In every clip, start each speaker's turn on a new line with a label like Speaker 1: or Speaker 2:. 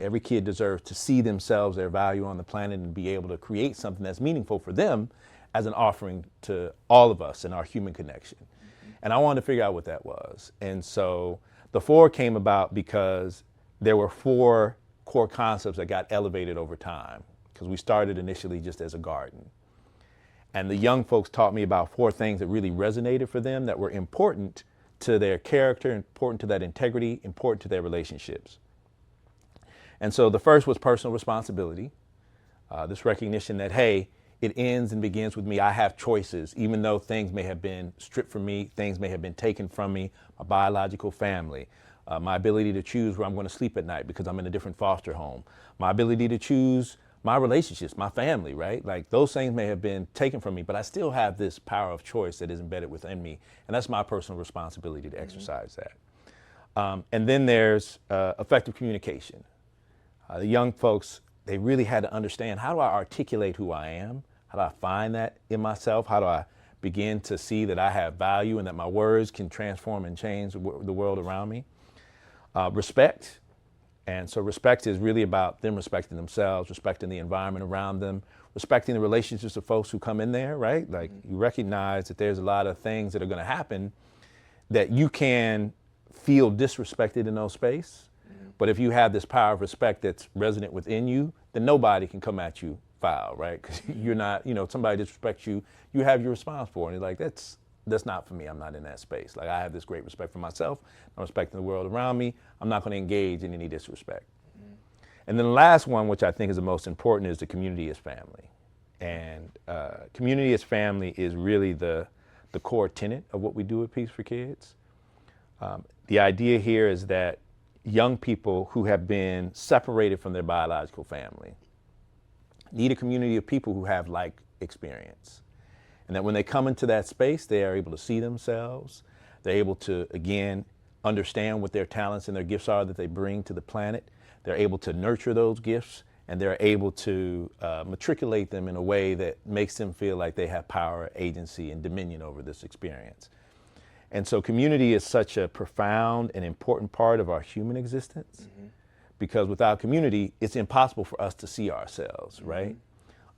Speaker 1: every kid deserves to see themselves, their value on the planet, and be able to create something that's meaningful for them as an offering to all of us in our human connection. And I wanted to figure out what that was. And so the 4 came about because there were 4 core concepts that got elevated over time, because we started initially just as a garden. And the young folks taught me about 4 things that really resonated for them, that were important to their character, important to that integrity, important to their relationships. And so the first was personal responsibility, this recognition that, hey, it ends and begins with me. I have choices, even though things may have been stripped from me, things may have been taken from me, my biological family, my ability to choose where I'm going to sleep at night because I'm in a different foster home, my ability to choose my relationships, my family, right? Like those things may have been taken from me, but I still have this power of choice that is embedded within me. And that's my personal responsibility to exercise that. And then there's effective communication. The young folks, they really had to understand, how do I articulate who I am? How do I find that in myself? How do I begin to see that I have value and that my words can transform and change the world around me? Respect. And so respect is really about them respecting themselves, respecting the environment around them, respecting the relationships of folks who come in there, right? Like you recognize that there's a lot of things that are going to happen that you can feel disrespected in those spaces. But if you have this power of respect that's resonant within you, then nobody can come at you foul, right? Because you're not, somebody disrespects you, you have your response for it. And you're like, that's not for me. I'm not in that space. Like I have this great respect for myself. I'm respecting the world around me. I'm not going to engage in any disrespect. And then the last one, which I think is the most important, is the community as family. And community as family is really the core tenet of what we do at Peace for Kids. The idea here is that young people who have been separated from their biological family need a community of people who have like experience. And that when they come into that space, they are able to see themselves. They're able to, again, understand what their talents and their gifts are that they bring to the planet. They're able to nurture those gifts, and they're able to matriculate them in a way that makes them feel like they have power, agency, and dominion over this experience. And so community is such a profound and important part of our human existence, because without community, it's impossible for us to see ourselves, right?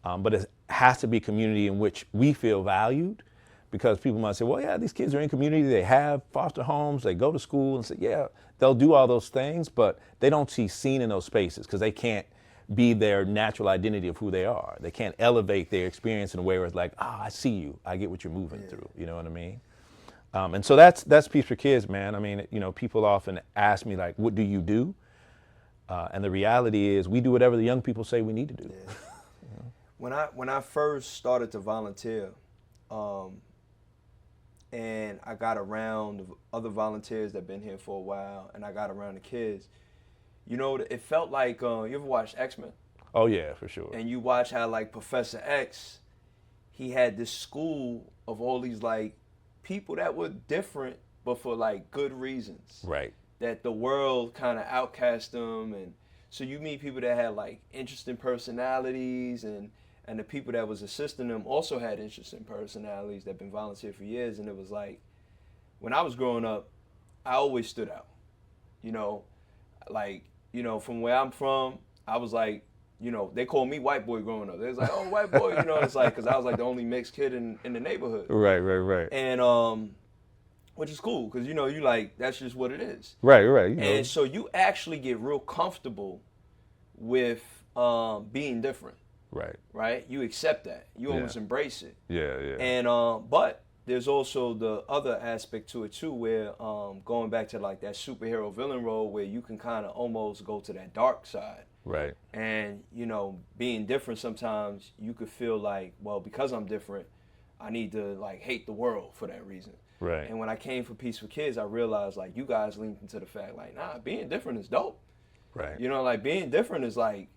Speaker 1: But it has to be community in which we feel valued, because people might say, well, yeah, these kids are in community, they have foster homes, they go to school, and say, yeah, they'll do all those things, but they don't see seen in those spaces because they can't be their natural identity of who they are. They can't elevate their experience in a way where it's like, I see you, I get what you're moving through, you know what I mean? And so that's Peace for Kids, man. I mean, people often ask me, like, what do you do? And the reality is we do whatever the young people say we need to do.
Speaker 2: Yeah. When I first started to volunteer, and I got around other volunteers that been here for a while, and I got around the kids, it felt like, you ever watched X-Men?
Speaker 1: Oh yeah, for sure.
Speaker 2: And you watch how like Professor X, he had this school of all these like people that were different, but for like good reasons.
Speaker 1: Right.
Speaker 2: That the world kind of outcast them, and so you meet people that had like interesting personalities, and the people that was assisting them also had interesting personalities that been volunteer for years. And it was like, when I was growing up, I always stood out. From where I'm from, I was like, they called me white boy growing up. They was like, oh, white boy, it's like, because I was like the only mixed kid in the neighborhood.
Speaker 1: Right.
Speaker 2: And which is cool, because you like, that's just what it is.
Speaker 1: Right.
Speaker 2: And so you actually get real comfortable with being different. Right. You accept that. You almost embrace it.
Speaker 1: Yeah.
Speaker 2: And but there's also the other aspect to it too, where going back to like that superhero villain role, where you can kind of almost go to that dark side.
Speaker 1: Right.
Speaker 2: And being different, sometimes you could feel like, well, because I'm different, I need to like hate the world for that reason.
Speaker 1: Right.
Speaker 2: And when I came for Peace for Kids, I realized like you guys leaned into the fact like, nah, being different is dope.
Speaker 1: Right.
Speaker 2: Like being different is like,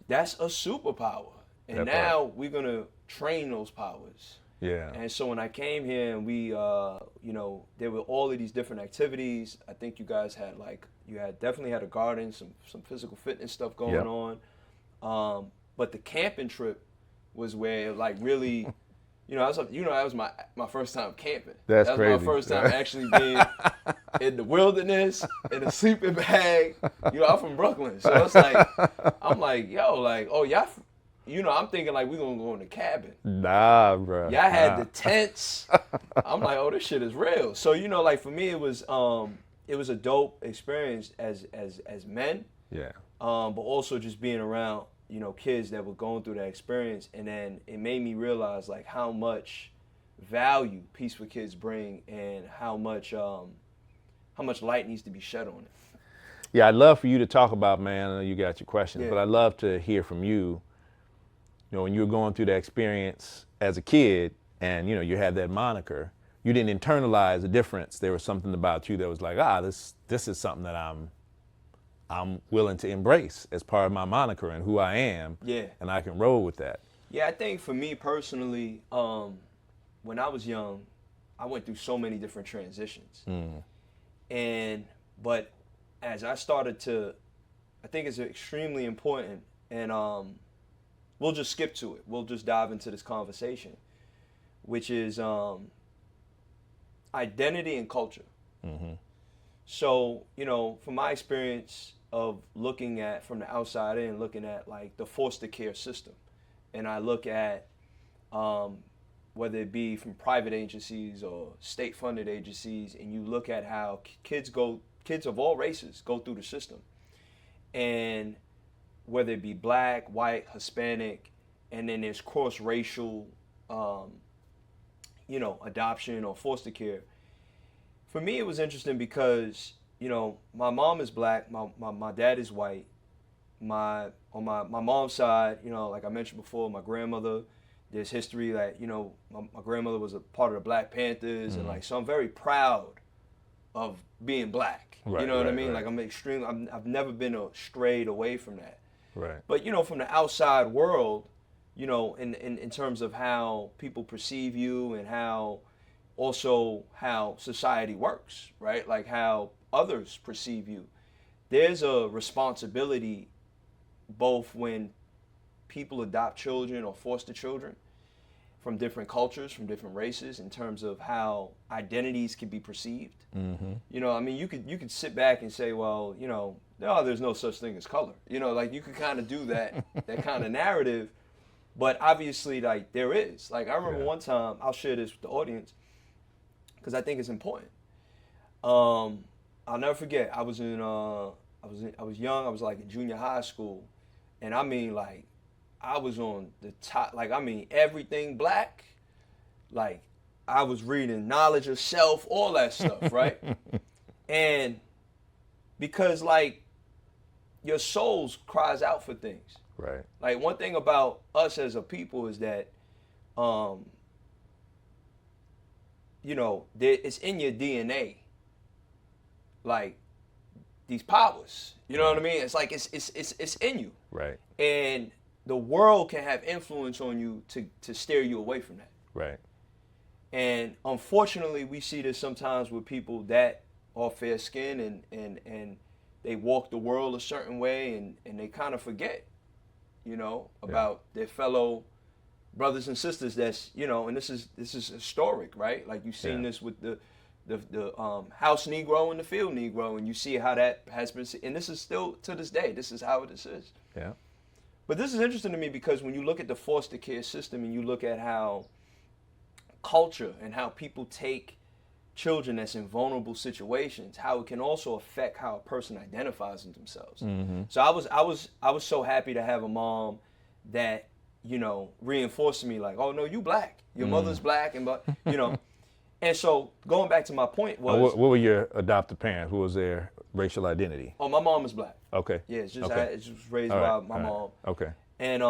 Speaker 2: that's a superpower. And
Speaker 1: that
Speaker 2: now
Speaker 1: part.
Speaker 2: We're gonna train those powers.
Speaker 1: Yeah.
Speaker 2: And so when I came here and we, there were all of these different activities. I think you guys had like, definitely had a garden, some physical fitness stuff going on. But the camping trip was where like really that was my first time camping.
Speaker 1: That's
Speaker 2: That was
Speaker 1: crazy.
Speaker 2: my first time actually being in the wilderness in a sleeping bag. I'm from Brooklyn, so it's like I'm like, yo, like, oh y'all, I'm thinking like we're gonna go in the cabin.
Speaker 1: Nah, bro.
Speaker 2: Y'all had the tents. I'm like, oh, this shit is real. So like for me, it was a dope experience as men.
Speaker 1: Yeah.
Speaker 2: But also just being around, kids that were going through that experience, and then it made me realize like how much value Peace for Kids bring, and how much light needs to be shed on it.
Speaker 1: Yeah, I'd love for you to talk about, man. I know you got your questions,
Speaker 2: Yeah.
Speaker 1: but I'd love to hear from you. When you were going through that experience as a kid, and you had that moniker, you didn't internalize the difference. There was something about you that was like, this is something that I'm willing to embrace as part of my moniker and who I am.
Speaker 2: Yeah.
Speaker 1: And I can roll with that.
Speaker 2: Yeah, I think for me personally, when I was young, I went through so many different transitions. But as I started to, I think it's extremely important, and we'll just skip to it. We'll just dive into this conversation, which is identity and culture. So, from my experience of looking at from the outside in, looking at like the foster care system, and I look at whether it be from private agencies or state-funded agencies, and you look at how kids of all races go through the system, and whether it be black, white, Hispanic, and then there's cross-racial, adoption or foster care. For me, it was interesting because, my mom is black, my dad is white. On my mom's side, like I mentioned before, my grandmother, there's history that, my grandmother was a part of the Black Panthers, and like, so I'm very proud of being black.
Speaker 1: Right,
Speaker 2: you know what I
Speaker 1: right,
Speaker 2: mean?
Speaker 1: right.
Speaker 2: Like I've never been strayed away from that.
Speaker 1: Right.
Speaker 2: But, from the outside world, in terms of how people perceive you, and how society works, right? Like how others perceive you. There's a responsibility both when people adopt children or foster children from different cultures, from different races, in terms of how identities can be perceived. You could sit back and say, well, no, there's no such thing as color. Like you could kind of do that kind of narrative, but obviously, like there is. Like I remember one time, I'll share this with the audience because I think it's important. I'll never forget. I was young. I was like in junior high school, and I mean, like, I was on the top. Like, I mean, everything black. Like, I was reading Knowledge of Self, all that stuff, right? And because, like, your soul cries out for things.
Speaker 1: Right.
Speaker 2: Like, one thing about us as a people is that, it's in your DNA. Like, these powers, you know what I mean? It's like it's in you.
Speaker 1: Right.
Speaker 2: And the world can have influence on you to steer you away from that.
Speaker 1: Right.
Speaker 2: And unfortunately, we see this sometimes with people that are fair skinned and they walk the world a certain way, and they kind of forget, about their fellow brothers and sisters. That's, and this is historic, right? Like you've seen this with the house Negro and the field Negro, and you see how that has been, and this is still to this day, this is how this is.
Speaker 1: Yeah.
Speaker 2: But this is interesting to me because when you look at the foster care system and you look at how culture and how people take children that's in vulnerable situations, how it can also affect how a person identifies in themselves. So I was so happy to have a mom that, reinforced me like, oh no, you black, your mother's black, and and so going back to my point was,
Speaker 1: What were your adoptive parents? What was their racial identity?
Speaker 2: oh, my mom is black.
Speaker 1: Okay.
Speaker 2: Yeah, it's just
Speaker 1: Okay.
Speaker 2: it's just raised
Speaker 1: All
Speaker 2: by
Speaker 1: right,
Speaker 2: my
Speaker 1: all right.
Speaker 2: mom.
Speaker 1: Okay.
Speaker 2: And